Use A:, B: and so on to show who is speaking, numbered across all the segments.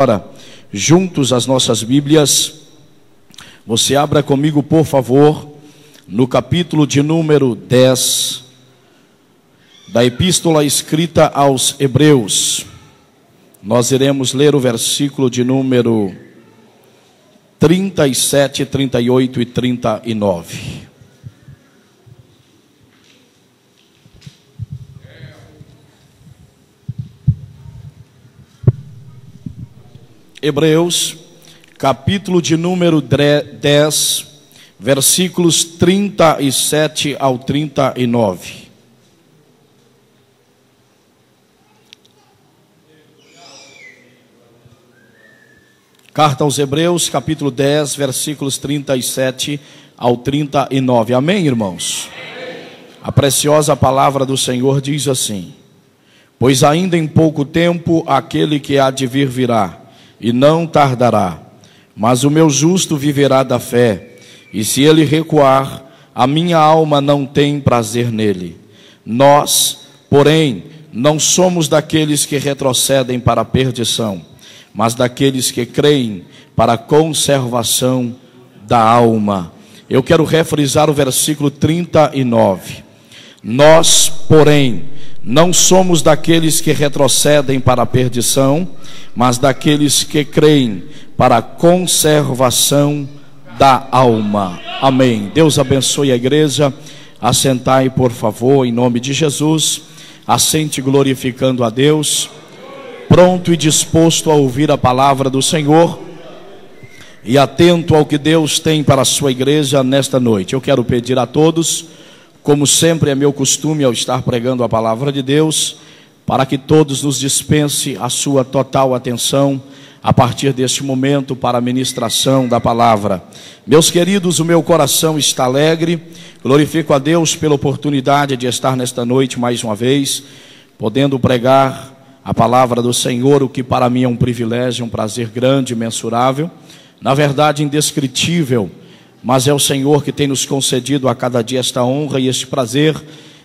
A: Agora, juntos as nossas Bíblias, você abra comigo, por favor, no capítulo de número 10 da epístola escrita aos Hebreus. Nós iremos ler o versículo de número 37, 38 e 39. Hebreus, capítulo de número 10, versículos 37 ao 39. Carta aos Hebreus, capítulo 10, versículos 37 ao 39. Amém, irmãos? Amém. A preciosa palavra do Senhor diz assim: pois ainda em pouco tempo aquele que há de vir virá, e não tardará, mas o meu justo viverá da fé, e se ele recuar, a minha alma não tem prazer nele. Nós, porém, não somos daqueles que retrocedem para a perdição, mas daqueles que creem para a conservação da alma. Eu quero refrisar o versículo 39. Nós, porém, não somos daqueles que retrocedem para a perdição, mas daqueles que creem para a conservação da alma. Amém. Deus abençoe a igreja. Assentai, por favor, em nome de Jesus. Assente glorificando a Deus, pronto e disposto a ouvir a palavra do Senhor e atento ao que Deus tem para a sua igreja nesta noite. Eu quero pedir a todos, como sempre é meu costume ao estar pregando a palavra de Deus, para que todos nos dispense a sua total atenção a partir deste momento para a ministração da palavra. Meus queridos, o meu coração está alegre, glorifico a Deus pela oportunidade de estar nesta noite mais uma vez, podendo pregar a palavra do Senhor, o que para mim é um privilégio, um prazer grande, imensurável, na verdade indescritível, mas é o Senhor que tem nos concedido a cada dia esta honra e este prazer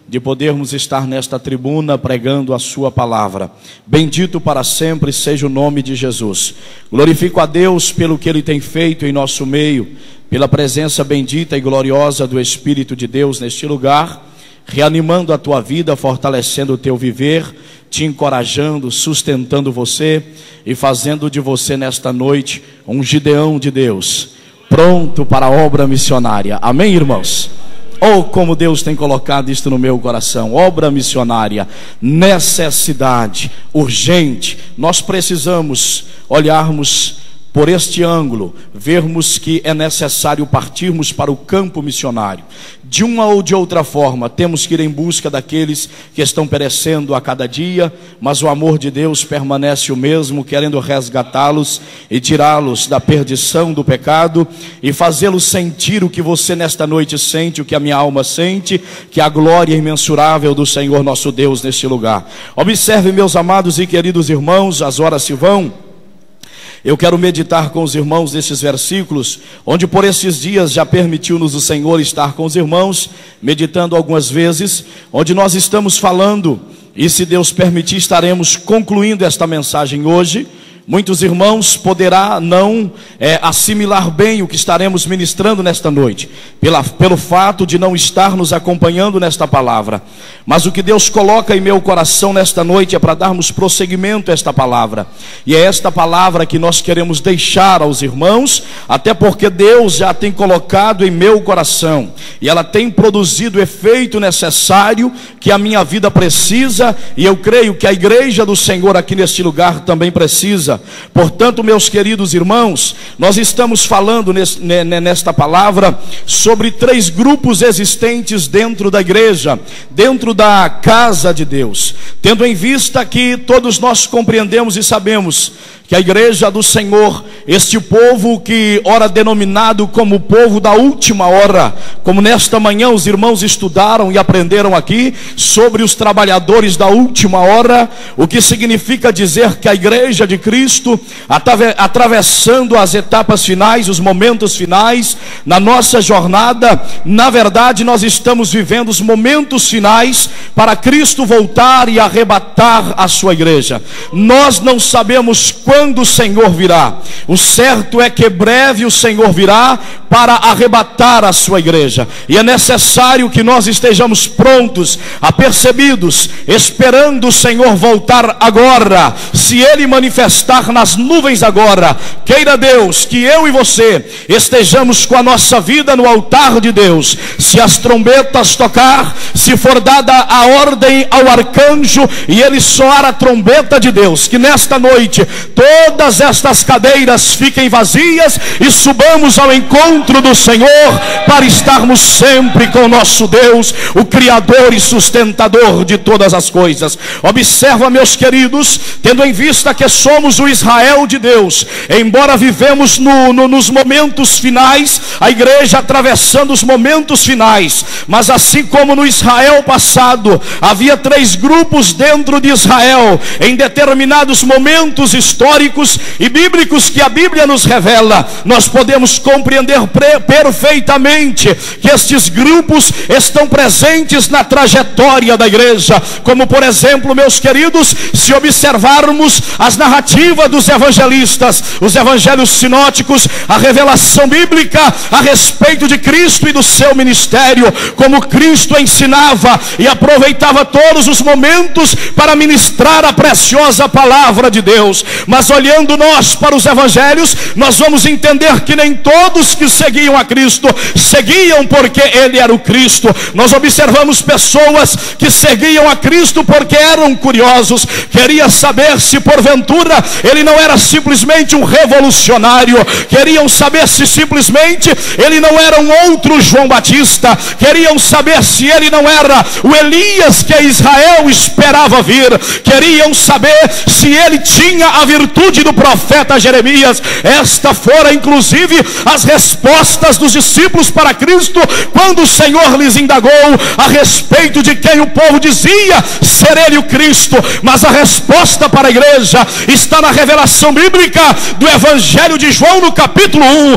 A: de podermos estar nesta tribuna pregando a sua palavra. Bendito para sempre seja o nome de Jesus. Glorifico a Deus pelo que Ele tem feito em nosso meio, pela presença bendita e gloriosa do Espírito de Deus neste lugar, reanimando a tua vida, fortalecendo o teu viver, te encorajando, sustentando você e fazendo de você nesta noite um Gideão de Deus, pronto para a obra missionária. Amém, irmãos? Oh, como Deus tem colocado isto no meu coração. Obra missionária, necessidade urgente. Nós precisamos olharmos por este ângulo, vermos que é necessário partirmos para o campo missionário. De uma ou de outra forma, temos que ir em busca daqueles que estão perecendo a cada dia, mas o amor de Deus permanece o mesmo, querendo resgatá-los e tirá-los da perdição do pecado e fazê-los sentir o que você nesta noite sente, o que a minha alma sente, que é a glória imensurável do Senhor nosso Deus neste lugar. Observe, meus amados e queridos irmãos, as horas se vão. Eu quero meditar com os irmãos nesses versículos, onde por esses dias já permitiu-nos o Senhor estar com os irmãos, meditando algumas vezes, onde nós estamos falando, e se Deus permitir estaremos concluindo esta mensagem hoje. Muitos irmãos poderá não assimilar bem o que estaremos ministrando nesta noite, pelo fato de não estar nos acompanhando nesta palavra. Mas o que Deus coloca em meu coração nesta noite é para darmos prosseguimento a esta palavra. E é esta palavra que nós queremos deixar aos irmãos, até porque Deus já tem colocado em meu coração. E ela tem produzido o efeito necessário que a minha vida precisa, e eu creio que a igreja do Senhor aqui neste lugar também precisa. Portanto, meus queridos irmãos, nós estamos falando nesta palavra sobre 3 grupos existentes dentro da igreja, dentro da casa de Deus, tendo em vista que todos nós compreendemos e sabemos que a igreja do Senhor, este povo que ora denominado como o povo da última hora, como nesta manhã os irmãos estudaram e aprenderam aqui sobre os trabalhadores da última hora, o que significa dizer que a igreja de Cristo, atravessando as etapas finais, os momentos finais na nossa jornada, na verdade nós estamos vivendo os momentos finais para Cristo voltar e arrebatar a sua igreja. Nós não sabemos quando quando o Senhor virá. O certo é que breve o Senhor virá para arrebatar a sua igreja. E é necessário que nós estejamos prontos, apercebidos, esperando o Senhor voltar agora. Se Ele manifestar nas nuvens agora, queira Deus que eu e você estejamos com a nossa vida no altar de Deus. Se as trombetas tocar, se for dada a ordem ao arcanjo e ele soar a trombeta de Deus, que nesta noite todas estas cadeiras fiquem vazias e subamos ao encontro do Senhor para estarmos sempre com o nosso Deus, o Criador e sustentador de todas as coisas. Observa, meus queridos, tendo em vista que somos o Israel de Deus, embora vivemos nos momentos finais, a igreja atravessando os momentos finais, mas assim como no Israel passado havia 3 grupos dentro de Israel, em determinados momentos históricos e bíblicos que a Bíblia nos revela, nós podemos compreender perfeitamente que estes grupos estão presentes na trajetória da igreja. Como por exemplo, meus queridos, se observarmos as narrativas dos evangelistas, os evangelhos sinóticos, a revelação bíblica a respeito de Cristo e do seu ministério, como Cristo ensinava e aproveitava todos os momentos para ministrar a preciosa palavra de Deus. Mas olhando nós para os evangelhos, nós vamos entender que nem todos que seguiam a Cristo seguiam porque Ele era o Cristo. Nós observamos pessoas que seguiam a Cristo porque eram curiosos, queriam saber se porventura Ele não era simplesmente um revolucionário, queriam saber se simplesmente Ele não era um outro João Batista, queriam saber se Ele não era o Elias que Israel esperava vir, queriam saber se Ele tinha a virtude do profeta Jeremias. Esta fora inclusive as respostas dos discípulos para Cristo, quando o Senhor lhes indagou a respeito de quem o povo dizia ser Ele o Cristo. Mas a resposta para a igreja está na revelação bíblica do Evangelho de João, no capítulo 1,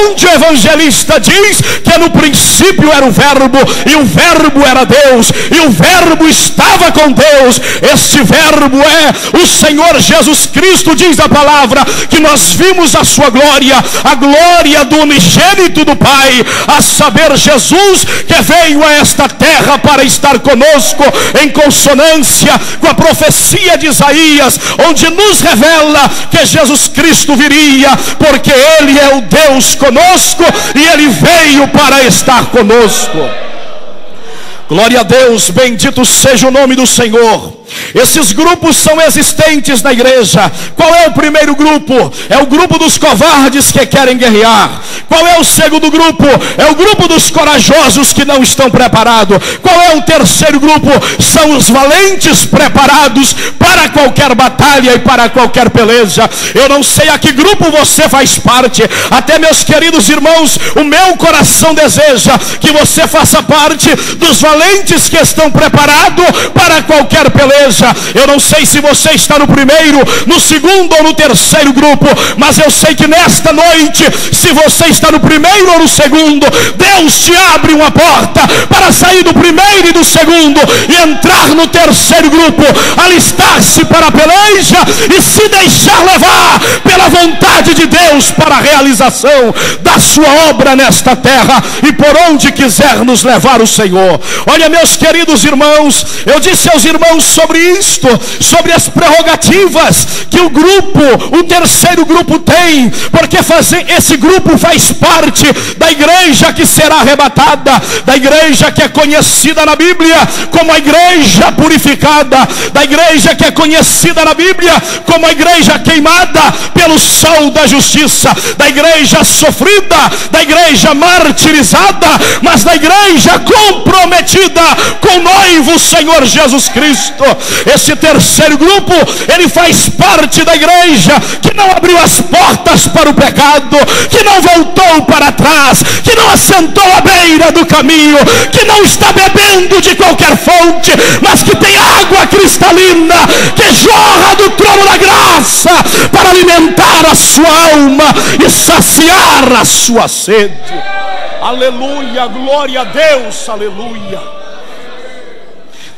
A: onde o evangelista diz que no princípio era o Verbo, e o Verbo era Deus, e o Verbo estava com Deus. Este Verbo é o Senhor Jesus Cristo. Diz a palavra que nós vimos a sua glória, a glória do unigênito do Pai, a saber, Jesus, que veio a esta terra para estar conosco, em consonância com a profecia de Isaías, onde nos revela que Jesus Cristo viria, porque Ele é o Deus conosco e Ele veio para estar conosco. Glória a Deus, bendito seja o nome do Senhor. Esses grupos são existentes na igreja. Qual é o primeiro grupo? É o grupo dos covardes que querem guerrear. Qual é o segundo grupo? É o grupo dos corajosos que não estão preparados. Qual é o terceiro grupo? São os valentes preparados para qualquer batalha e para qualquer peleja. Eu não sei a que grupo você faz parte. Até, meus queridos irmãos, o meu coração deseja que você faça parte dos valentes que estão preparados para qualquer peleja. Eu não sei se você está no primeiro, no segundo ou no terceiro grupo, mas eu sei que nesta noite, se você está no primeiro ou no segundo, Deus te abre uma porta para sair do primeiro e do segundo e entrar no terceiro grupo, alistar-se para a peleja e se deixar levar pela vontade de Deus para a realização da sua obra nesta terra e por onde quiser nos levar o Senhor. Olha, meus queridos irmãos, eu disse aos irmãos sobre isto, sobre as prerrogativas que o grupo, o terceiro grupo tem, porque esse grupo faz parte da igreja que será arrebatada, da igreja que é conhecida na Bíblia como a igreja purificada, da igreja que é conhecida na Bíblia como a igreja queimada pelo sol da justiça, da igreja sofrida, da igreja martirizada, mas da igreja comprometida com o noivo Senhor Jesus Cristo. Esse terceiro grupo, ele faz parte da igreja que não abriu as portas para o pecado, que não voltou para trás, que não assentou à beira do caminho, que não está bebendo de qualquer fonte, mas que tem água cristalina que jorra do trono da graça para alimentar a sua alma e saciar a sua sede. Aleluia, glória a Deus, aleluia.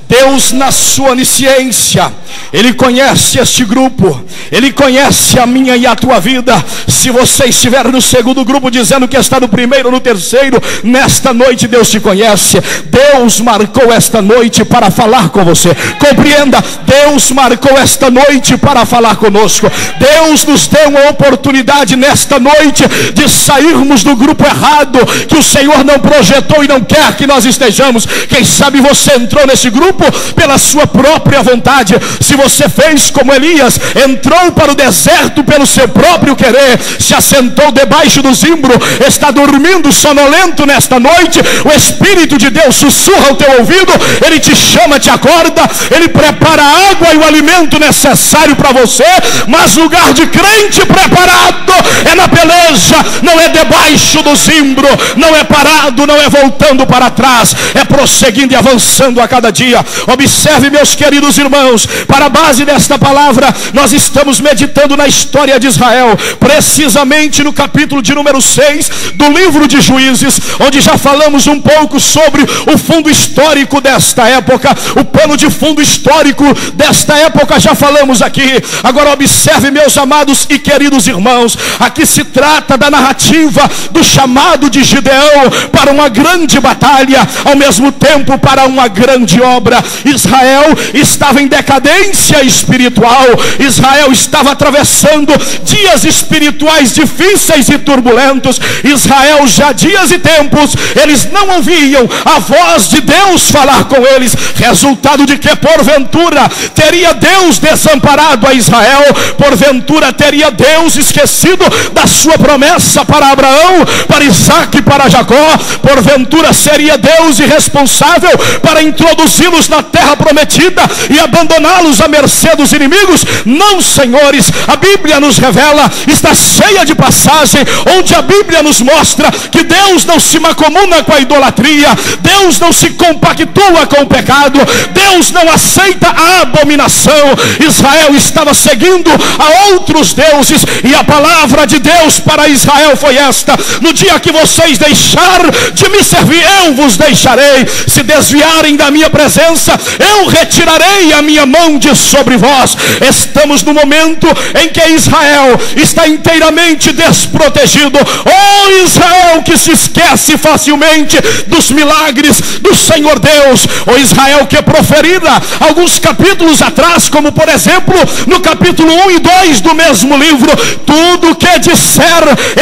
A: Deus, na sua onisciência, Ele conhece este grupo, Ele conhece a minha e a tua vida. Se você estiver no segundo grupo dizendo que está no primeiro ou no terceiro, nesta noite Deus te conhece. Deus marcou esta noite para falar com você. Compreenda, Deus marcou esta noite para falar conosco. Deus nos deu uma oportunidade nesta noite de sairmos do grupo errado, que o Senhor não projetou e não quer que nós estejamos. Quem sabe você entrou nesse grupo pela sua própria vontade. Se você fez como Elias, entrou para o deserto pelo seu próprio querer, se assentou debaixo do zimbro, está dormindo sonolento nesta noite, o Espírito de Deus sussurra ao teu ouvido, Ele te chama, te acorda, Ele prepara a água e o alimento necessário para você. Mas lugar de crente preparado é na peleja, não é debaixo do zimbro, não é parado, não é voltando para trás, é prosseguindo e avançando a cada dia. Observe, meus queridos irmãos, para a base desta palavra, nós estamos meditando na história de Israel, precisamente no capítulo de número 6 do livro de Juízes, onde já falamos um pouco sobre o fundo histórico desta época, o pano de fundo histórico desta época já falamos aqui. Agora observe, meus amados e queridos irmãos, aqui se trata da narrativa do chamado de Gideão para uma grande batalha, ao mesmo tempo para uma grande obra. Israel estava em decadência espiritual, Israel estava atravessando dias espirituais difíceis e turbulentos. Israel já dias e tempos, eles não ouviam a voz de Deus falar com eles, resultado de que porventura teria Deus desamparado a Israel, porventura teria Deus esquecido da sua promessa para Abraão, para Isaac e para Jacó, porventura seria Deus irresponsável para introduzi-los na terra prometida e abandoná-los à mercê dos inimigos? Não, senhores, a Bíblia nos revela, está cheia de passagem onde a Bíblia nos mostra que Deus não se macomuna com a idolatria, Deus não se compactua com o pecado, Deus não aceita a abominação. Israel estava seguindo a outros deuses, e a palavra de Deus para Israel foi esta: no dia que vocês deixar de me servir, eu vos deixarei. Se desviarem da minha presença, eu retirarei a minha mão de sobre vós. Estamos no momento em que Israel está inteiramente desprotegido. Oh Israel que se esquece facilmente dos milagres do Senhor Deus, oh Israel que proferira alguns capítulos atrás, como por exemplo no capítulo 1 e 2 do mesmo livro, tudo o que disser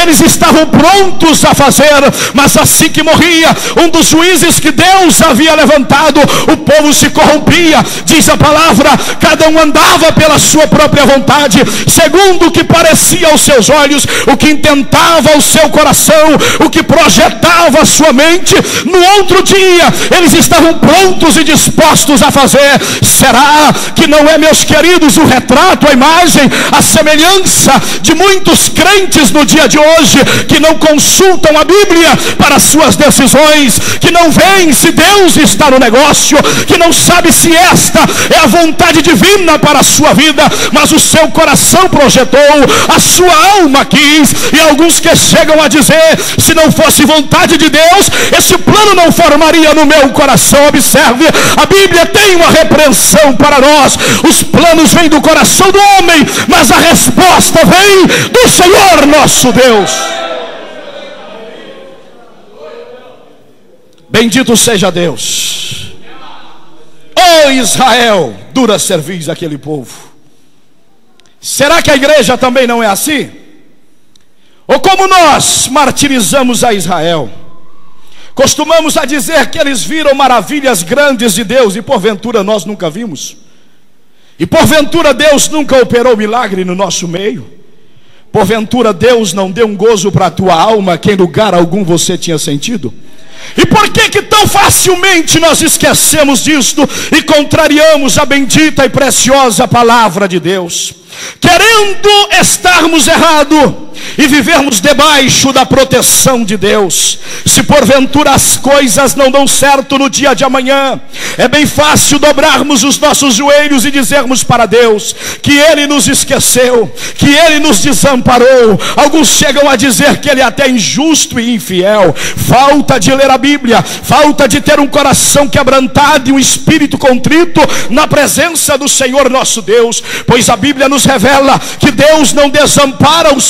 A: eles estavam prontos a fazer, mas assim que morria um dos juízes que Deus havia levantado, o povo se corrompia. Diz a palavra, cada um andava pela sua própria vontade, segundo o que parecia aos seus olhos, o que intentava o seu coração, o que projetava a sua mente. No outro dia eles estavam prontos e dispostos a fazer. Será que não é, meus queridos, o retrato, a imagem, a semelhança de muitos crentes no dia de hoje, que não consultam a Bíblia para suas decisões, que não veem se Deus está no negócio, que não sabe se esta é a vontade divina para a sua vida, mas o seu coração projetou, a sua alma quis, e alguns que chegam a dizer: se não fosse vontade de Deus, esse plano não formaria no meu coração. Observe, a Bíblia tem uma repreensão para nós. Os planos vêm do coração do homem, mas a resposta vem do Senhor nosso Deus. Bendito seja Deus. Oh Israel, dura cerviz aquele povo. Será que a igreja também não é assim? Ou como nós martirizamos a Israel? Costumamos a dizer que eles viram maravilhas grandes de Deus, e porventura nós nunca vimos. E porventura Deus nunca operou milagre no nosso meio. Porventura Deus não deu um gozo para a tua alma que em lugar algum você tinha sentido. E por que tão facilmente nós esquecemos disto e contrariamos a bendita e preciosa palavra de Deus? Querendo estarmos errados, e vivermos debaixo da proteção de Deus. Se porventura as coisas não dão certo no dia de amanhã, é bem fácil dobrarmos os nossos joelhos e dizermos para Deus que Ele nos esqueceu, que Ele nos desamparou. Alguns chegam a dizer que Ele é até injusto e infiel. Falta de ler a Bíblia, falta de ter um coração quebrantado e um espírito contrito na presença do Senhor nosso Deus, pois a Bíblia nos revela que Deus não desampara o seu